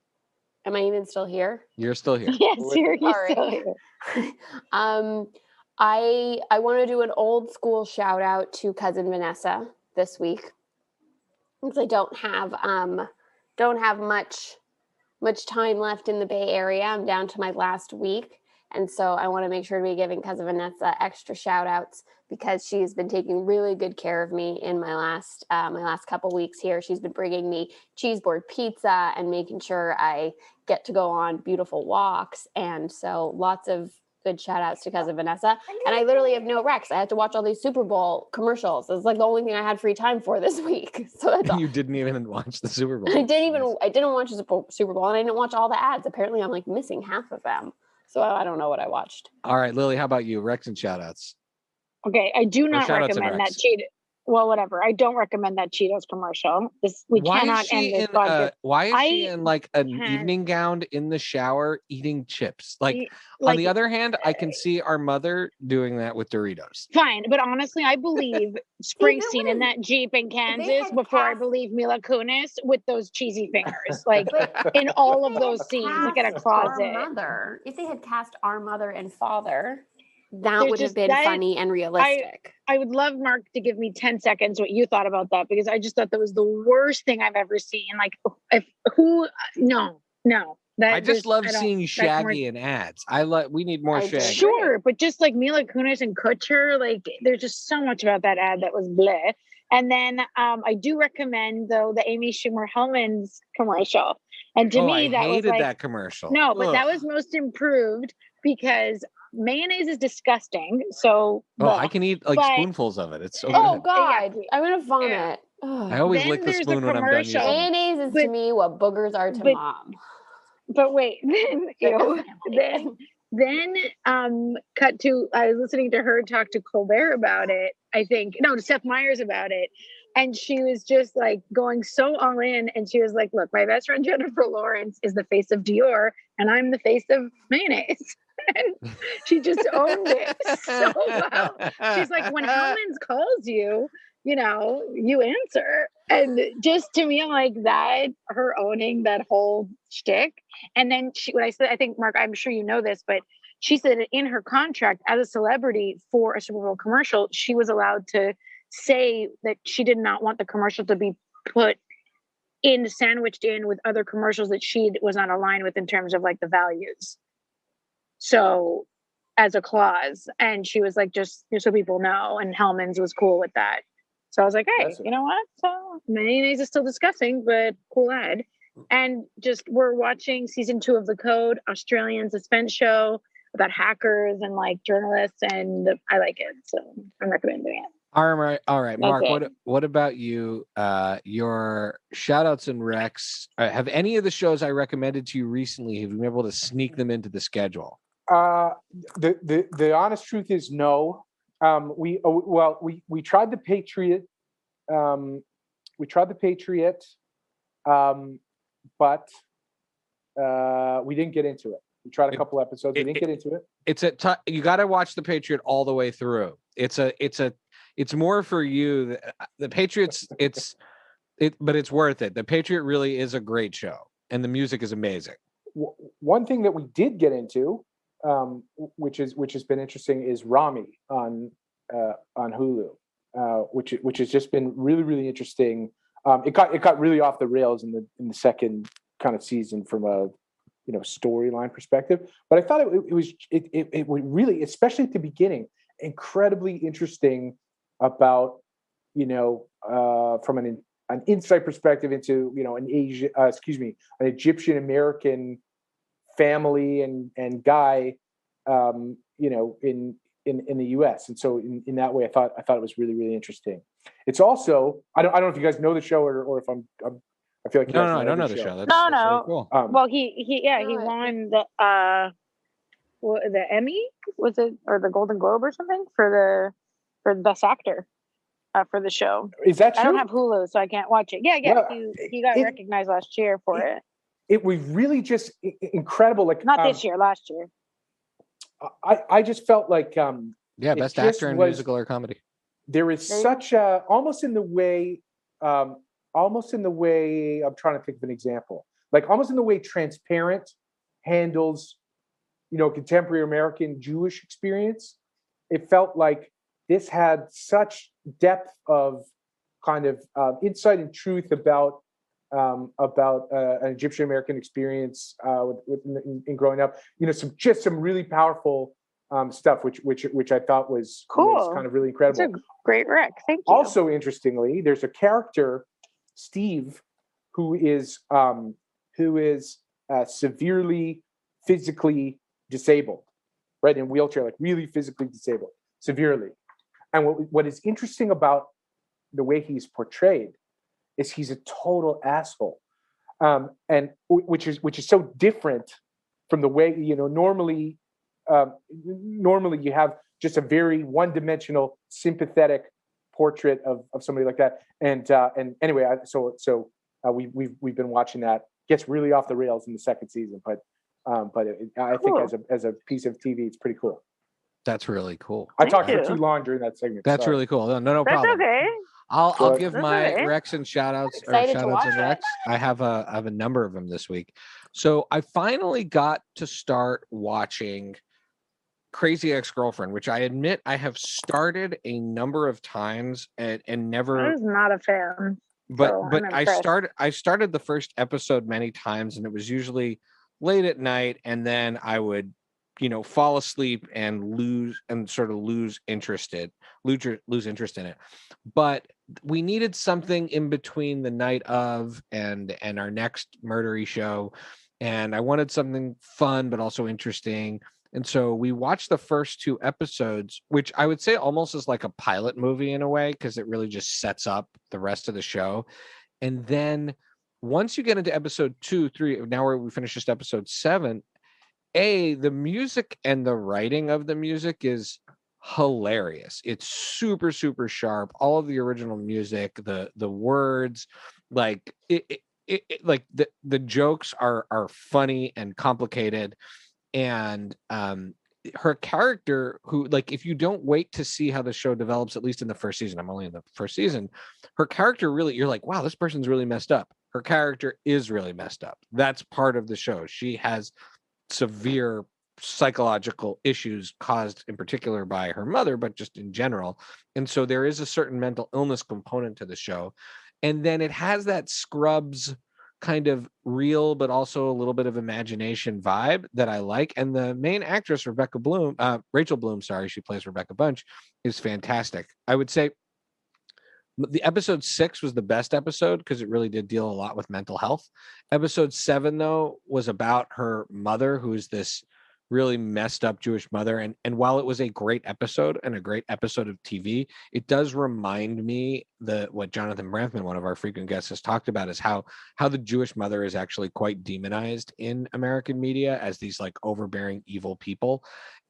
Am I even still here? You're still here. Yes, you're still here. I want to do an old school shout out to cousin Vanessa this week because I don't have much time left in the Bay Area. I'm down to my last week, and so I want to make sure to be giving cousin Vanessa extra shout outs because she's been taking really good care of me in my last couple weeks here. She's been bringing me cheese board pizza and making sure I get to go on beautiful walks, and so lots of good shout outs to cousin Vanessa. And I literally have no Rex. I had to watch all these Super Bowl commercials. It's like the only thing I had free time for this week. So that's all. You didn't even watch the Super Bowl. I didn't watch the Super Bowl and I didn't watch all the ads. Apparently I'm like missing half of them. So I don't know what I watched. All right, Lily, how about you? Rex and shout outs. Okay. I do not recommend that Cheetos. Well, whatever. I don't recommend that Cheetos commercial. Cannot end this podcast. Why is she in like an evening gown in the shower eating chips? Like on the other hand, I can see our mother doing that with Doritos. Fine, but honestly, I believe Springsteen in that Jeep in Kansas before I believe Mila Kunis with those cheesy fingers, like in all of those scenes, like in a closet. If they had cast our mother and father, that would have been funny and realistic. I would love Mark to give me 10 seconds what you thought about that, because I just thought that was the worst thing I've ever seen. Like, no. I just love seeing Shaggy in ads. We need more Shaggy. Sure, but just like Mila Kunis and Kutcher, like there's just so much about that ad that was bleh. And then I do recommend though the Amy Schumer Hellman's commercial. And to me, I hated that commercial. No, but that was most improved because mayonnaise is disgusting. So I can eat like but- spoonfuls of it. It's so Oh good. God, Exactly. I'm gonna vomit. I always Then lick the there's a spoon when I'm done using commercial. it. Mayonnaise is to But- me what boogers are to but- mom. But wait, then cut to I was listening to her talk to Colbert about it. I think no, to Seth Meyers about it. And she was just like going so all in. And she was like, look, my best friend Jennifer Lawrence is the face of Dior and I'm the face of mayonnaise. And she just owned it so well. She's like, when Hellman's calls you, you know, you answer. And just to me, I'm like that, her owning that whole shtick. And then when I said, I think, Mark, I'm sure you know this, but she said in her contract as a celebrity for a Super Bowl commercial, she was allowed to say that she did not want the commercial to be sandwiched in with other commercials that she was not aligned with in terms of like the values. So as a clause, and she was like, just so people know, and Hellman's was cool with that. So I was like, hey, you know what? So mayonnaise is still disgusting, but cool ad. And just we're watching season 2 of The Code, Australian suspense show about hackers and like journalists, and I like it. So I'm recommending it. All right, Mark. Okay. What about you? Your shout outs and recs. Have any of the shows I recommended to you recently? Have you been able to sneak them into the schedule? The honest truth is no. We tried the Patriot. But we didn't get into it. We tried a couple episodes. We didn't get into it. You got to watch the Patriot all the way through. It's more for you. The Patriots. But it's worth it. The Patriot really is a great show, and the music is amazing. One thing that we did get into, which has been interesting, is Rami on Hulu, which has just been really, really interesting. It got really off the rails in the second kind of season from a storyline perspective, but I thought it was really, especially at the beginning, incredibly interesting about from an insight perspective into an Egyptian American family and guy in the US. And so in that way I thought it was really, really interesting. It's also I don't know if you guys know the show or if I feel like you guys I don't know the show. That's no. really cool. Well, he won the Emmy, was it, or the Golden Globe or something for the best actor for the show. Is that true? I don't have Hulu, so I can't watch it. Yeah. Well, he got recognized last year for it. It was really just incredible. Like not this year, last year. I just felt like best actor in musical or comedy. There is such a almost in the way I'm trying to think of an example. Like almost in the way Transparent handles contemporary American Jewish experience. It felt like this had such depth of kind of insight and truth about an Egyptian American experience in growing up. Some really powerful stuff, which I thought was cool. Was kind of really incredible. It's a great rec. Thank you. Also, interestingly, there's a character, Steve, who is severely physically disabled, right, in a wheelchair, like really physically disabled, severely. And what is interesting about the way he's portrayed is he's a total asshole, and which is so different from the way normally you have just a very one-dimensional, sympathetic portrait of somebody like that. And anyway, we've been watching that. Gets really off the rails in the second season, but I think as a piece of TV, it's pretty cool. That's really cool. I talked for too long during that segment. That's really cool. No problem. That's okay. I'll give my recs and shout outs and recs. it. I have a number of them this week. So I finally got to start watching Crazy Ex-Girlfriend, which I admit I have started a number of times and never. I was not a fan. But I started the first episode many times, and it was usually late at night, and then I would fall asleep and lose interest in it. But we needed something in between the night of and our next murdery show, and I wanted something fun but also interesting. And so we watched the first 2 episodes, which I would say almost is like a pilot movie in a way, because it really just sets up the rest of the show. And then once you get into episode 2, 3, now we finished just episode 7, the music and the writing of the music is hilarious. It's super, super sharp. All of the original music, the words, like like the jokes are funny and complicated. And her character, who, like, if you don't wait to see how the show develops, at least in the first season, I'm only in the first season, her character really, you're like, wow, this person's really messed up. Her character is really messed up. That's part of the show. She has severe psychological issues caused in particular by her mother, but just in general. And so there is a certain mental illness component to the show. And then it has that Scrubs kind of real, but also a little bit of imagination vibe that I like. And the main actress, Rachel Bloom, she plays Rebecca Bunch, is fantastic. I would say the episode 6 was the best episode because it really did deal a lot with mental health. Episode 7, though, was about her mother, who is this really messed up Jewish mother. And while it was a great episode and a great episode of TV, it does remind me what Jonathan Branthman, one of our frequent guests, has talked about, is how the Jewish mother is actually quite demonized in American media as these like overbearing evil people.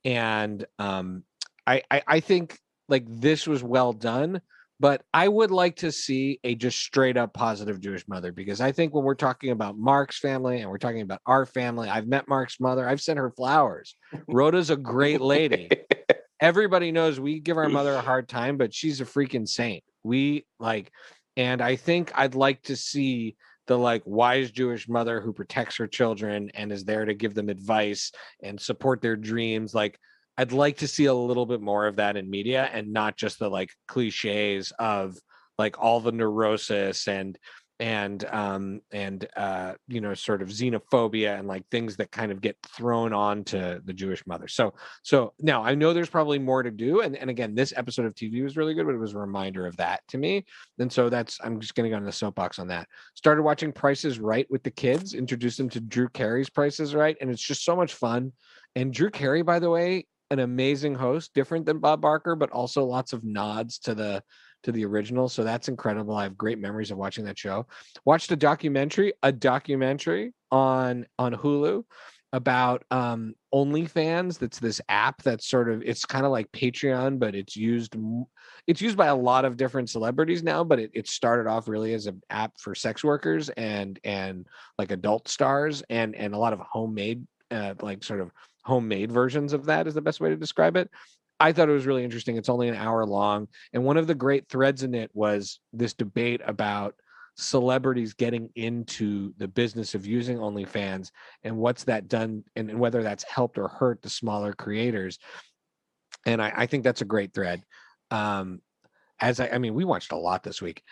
And I think like this was well done. But I would like to see a just straight up positive Jewish mother, because I think when we're talking about Mark's family and we're talking about our family, I've met Mark's mother. I've sent her flowers. Rhoda's a great lady. Everybody knows we give our mother a hard time, but she's a freaking saint. And I think I'd like to see the like wise Jewish mother who protects her children and is there to give them advice and support their dreams. Like, I'd like to see a little bit more of that in media, and not just the like cliches of like all the neurosis and sort of xenophobia and like things that kind of get thrown onto the Jewish mother. So now I know there's probably more to do. And again, this episode of TV was really good, but it was a reminder of that to me. And so I'm just going to go on the soapbox on that. Started watching Price is Right with the kids, introduced them to Drew Carey's Price is Right. And it's just so much fun. And Drew Carey, by the way, an amazing host, different than Bob Barker, but also lots of nods to the original. So that's incredible. I have great memories of watching that show. Watched a documentary on Hulu about OnlyFans. That's this app that's sort of, it's kind of like Patreon, but it's used by a lot of different celebrities now, but it started off really as an app for sex workers and like adult stars and a lot of homemade homemade versions of that is the best way to describe it. I thought it was really interesting. It's only an hour long. And one of the great threads in it was this debate about celebrities getting into the business of using OnlyFans and what's that done and whether that's helped or hurt the smaller creators. And I think that's a great thread. We watched a lot this week.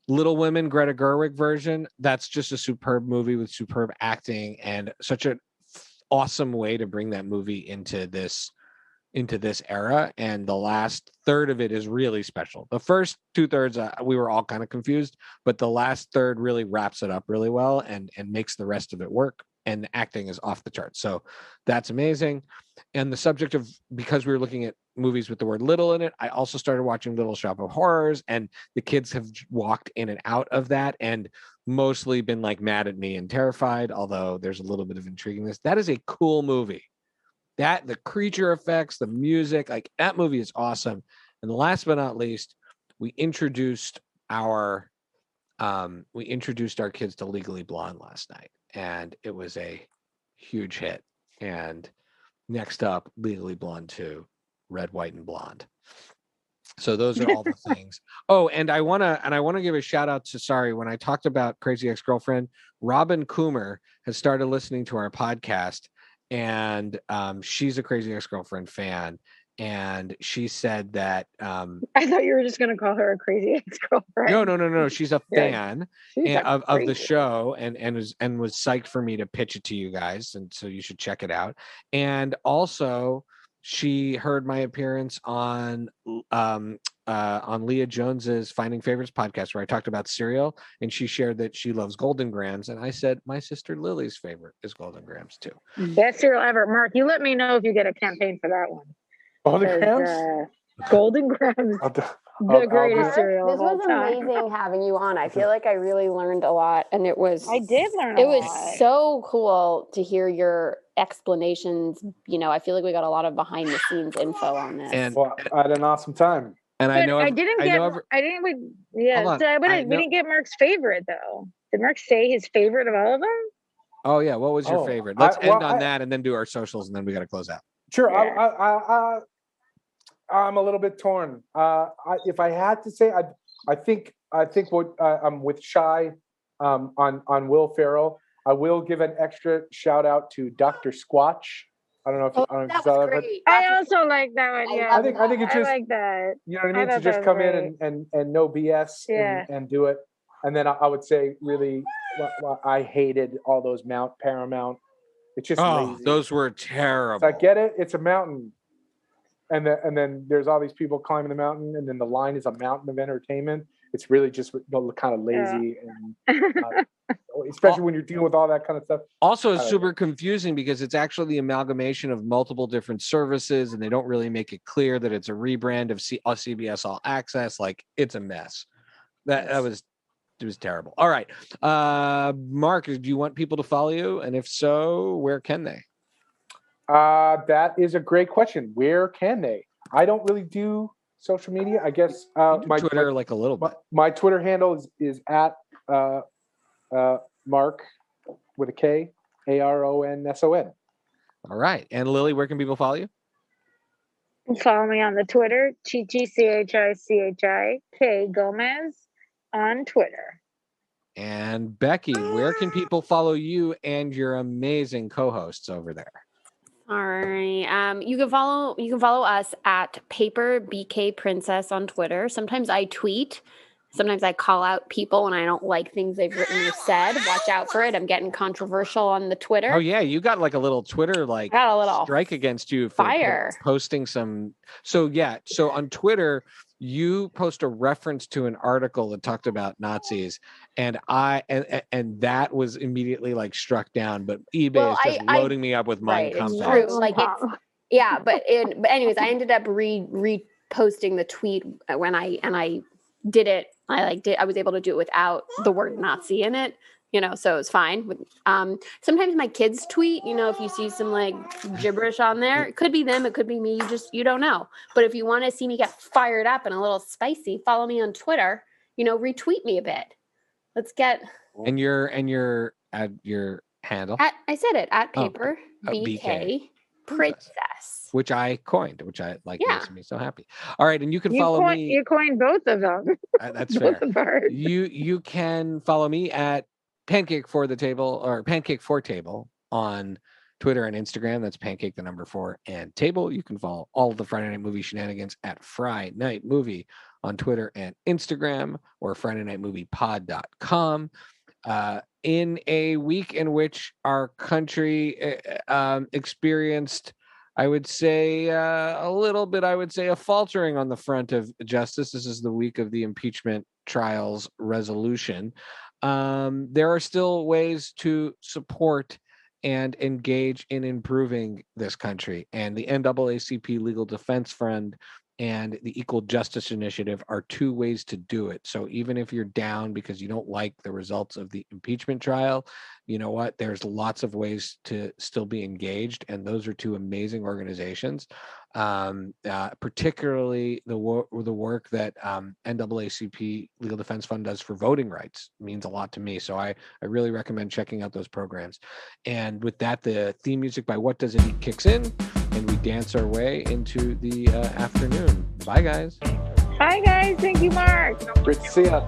Little Women, Greta Gerwig version. That's just a superb movie with superb acting and such an awesome way to bring that movie into this era. And the last third of it is really special. The first 2/3 we were all kind of confused, but the last third really wraps it up really well and makes the rest of it work. And the acting is off the charts. So that's amazing. And the subject of, because we were looking at movies with the word little in it, I also started watching Little Shop of Horrors, and the kids have walked in and out of that and mostly been like mad at me and terrified, although there's a little bit of intriguingness. That is a cool movie. That, the creature effects, the music, like that movie is awesome. And last but not least, we introduced our kids to Legally Blonde last night, and it was a huge hit. And next up, Legally Blonde 2, Red, White, and Blonde. So those are all the things. Oh, and I want to give a shout out to, when I talked about Crazy Ex-Girlfriend, Robin Coomer has started listening to our podcast, and she's a Crazy Ex-Girlfriend fan. And she said that I thought you were just going to call her a crazy ex-girlfriend. No. She's a fan of the show and was psyched for me to pitch it to you guys. And so you should check it out. And also she heard my appearance on Leah Jones's Finding Favorites podcast, where I talked about cereal, and she shared that she loves Golden Grams, and I said my sister Lily's favorite is Golden Grams too. Best cereal ever. Mark, you let me know if you get a campaign for that one. Golden Grams? Golden Grams. The greatest cereal This of all was time. amazing having you on. I feel like I really learned a lot, and it was. I did learn. It was so cool to hear your explanations. You know, I feel like we got a lot of behind the scenes info on this. And Well, I had an awesome time. and But we didn't get Mark's favorite though. Did Mark say his favorite of all of them? Oh yeah, what was your favorite? Let's end on that, and then do our socials, and then we got to close out. Sure. Yeah. I'm a little bit torn. If I had to say, I think what I'm with Shai on Will Ferrell. I will give an extra shout out to Dr. Squatch. I don't know if that was great. I also like that one. Yeah, I think it's just, I like that. You know what I mean? To just come in and no BS and do it. And then I would say really, I hated all those Paramount. It's just lazy. Those were terrible. I get it. It's a mountain. And then there's all these people climbing the mountain, and then the line is a mountain of entertainment. It's really just kind of lazy, and especially when you're dealing with all that kind of stuff. Also, it's super confusing because it's actually the amalgamation of multiple different services, and they don't really make it clear that it's a rebrand of CBS All Access. Like, it's a mess. It was terrible. All right, Mark, do you want people to follow you? And if so, where can they? That is a great question. Where can they? I don't really do social media. I guess my Twitter, like a little bit. My Twitter handle is at Mark with a K, ARONSON. All right. And Lily, where can people follow you? Follow me on the Twitter, ChiChiChiK Gomez on Twitter. And Becky, where can people follow you and your amazing co-hosts over there? All right. You can follow us at Paper BK Princess on Twitter. Sometimes I tweet. Sometimes I call out people when I don't like things they've written or said. Watch out for it. I'm getting controversial on the Twitter. Oh yeah, you got like a little Twitter strike against you for posting some. So on Twitter, you post a reference to an article that talked about Nazis, and that was immediately like struck down. But eBay is just loading me up with Mein Kampf. It's true. But anyways, I ended up reposting the tweet when I did it. I was able to do it without the word Nazi in it. So it was fine. Sometimes my kids tweet, if you see some like gibberish on there, it could be them, it could be me. You don't know. But if you want to see me get fired up and a little spicy, follow me on Twitter, retweet me a bit. Let's get. And your handle. I said it at Paper BK Princess, which I coined, which I like. Makes me so happy. All right. And you can follow me. You coined both of them. That's fair. You can follow me at Pancake for Table on Twitter and Instagram. That's Pancake 4 and Table. You can follow all of the Friday Night Movie shenanigans at Friday Night Movie on Twitter and Instagram, or FridayNightMoviePod.com. In a week in which our country experienced, I would say a faltering on the front of justice. This is the week of the impeachment trials resolution. There are still ways to support and engage in improving this country, and the NAACP Legal Defense Fund and the Equal Justice Initiative are two ways to do it. So even if you're down because you don't like the results of the impeachment trial, you know what? There's lots of ways to still be engaged, and those are two amazing organizations. Particularly the work that NAACP Legal Defense Fund does for voting rights means a lot to me. So I really recommend checking out those programs. And with that, the theme music by What Does It Eat kicks in, and we dance our way into the afternoon. Bye, guys. Bye, guys. Thank you, Mark. Great to see you.